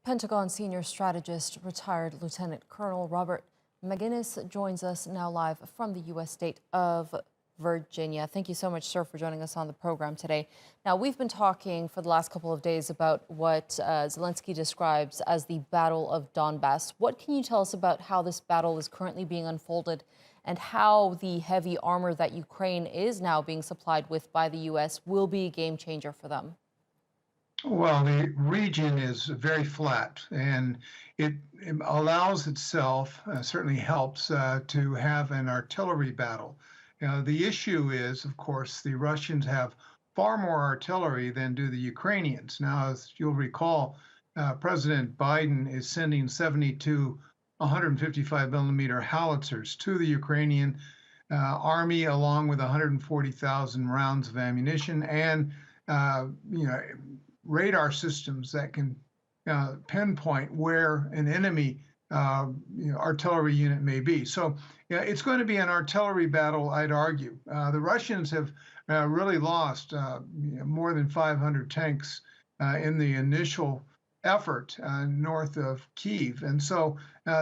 Pentagon senior strategist, retired Lieutenant Colonel Robert Maginnis joins us now live from the U.S. state of Virginia. Thank you so much, sir, for joining us on the program today. Now, we've been talking for the last couple of days about what Zelensky describes as the Battle of Donbass. What can you tell us about how this battle is currently being unfolded and how the heavy armor that Ukraine is now being supplied with by the U.S. will be a game changer for them? Well, the region is very flat, and it allows itself, certainly helps, to have an artillery battle. The issue is, of course, the Russians have far more artillery than do the Ukrainians. Now, as you'll recall, President Biden is sending 72 155 millimeter howitzers to the Ukrainian army, along with 140,000 rounds of ammunition and uh, you know, radar systems that can pinpoint where an enemy artillery unit may be. So yeah, it's going to be an artillery battle, I'd argue. The Russians have really lost more than 500 tanks in the initial effort north of Kyiv. And so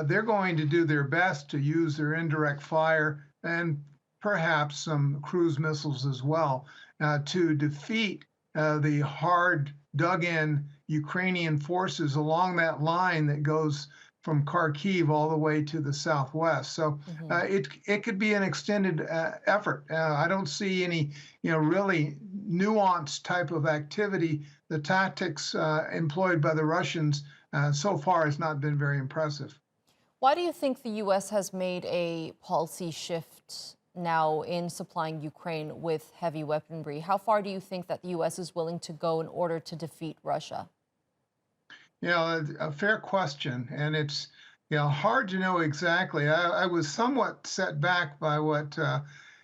they're going to do their best to use their indirect fire and perhaps some cruise missiles as well to defeat the hard dug-in Ukrainian forces along that line that goes from Kharkiv all the way to the southwest. So it could be an extended effort. I don't see any really nuanced type of activity. The tactics employed by the Russians so far has not been very impressive. Why do you think the U.S. has made a policy shift now in supplying Ukraine with heavy weaponry? How far do you think that the U.S. is willing to go in order to defeat Russia? A fair question, and it's hard to know exactly. I was somewhat set back by what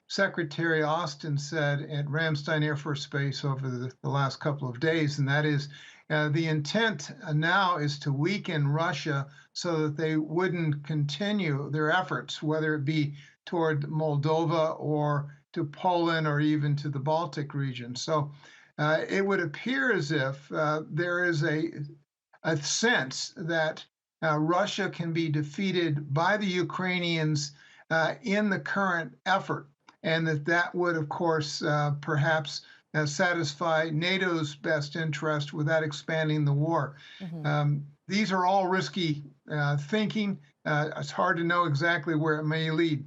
Secretary Austin said at Ramstein Air Force Base over the last couple of days, and that is the intent now is to weaken Russia so that they wouldn't continue their efforts, whether it be toward Moldova or to Poland or even to the Baltic region. So it would appear as if there is a sense that Russia can be defeated by the Ukrainians in the current effort, and that would, of course, perhaps satisfy NATO's best interest without expanding the war. These are all risky thinking. It's hard to know exactly where it may lead.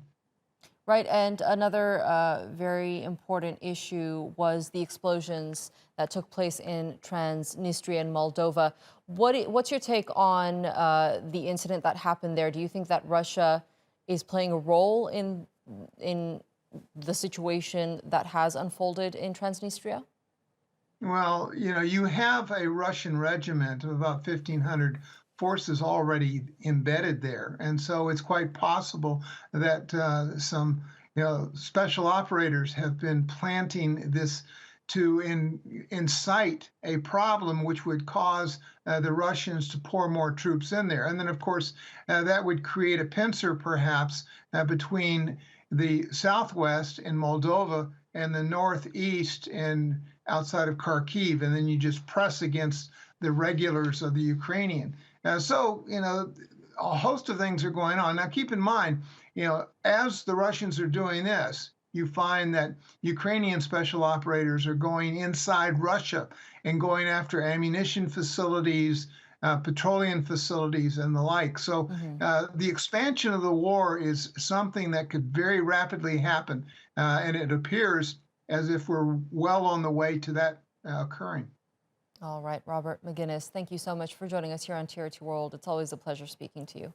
Right, and another very important issue was the explosions that took place in Transnistria and Moldova. What's your take on the incident that happened there? Do you think that Russia is playing a role in the situation that has unfolded in Transnistria? Well, you have a Russian regiment of about 1,500 forces already embedded there, and so it's quite possible that some, special operators have been planting this to incite a problem which would cause the Russians to pour more troops in there, and then of course that would create a pincer perhaps between the southwest in Moldova and the northeast and outside of Kharkiv, and then you just press against the regulars of the Ukrainian. So, a host of things are going on. Now, keep in mind, as the Russians are doing this, you find that Ukrainian special operators are going inside Russia and going after ammunition facilities, petroleum facilities, and the like. So the expansion of the war is something that could very rapidly happen, and it appears as if we're well on the way to that occurring. All right, Robert Maginnis, thank you so much for joining us here on TRT World. It's always a pleasure speaking to you.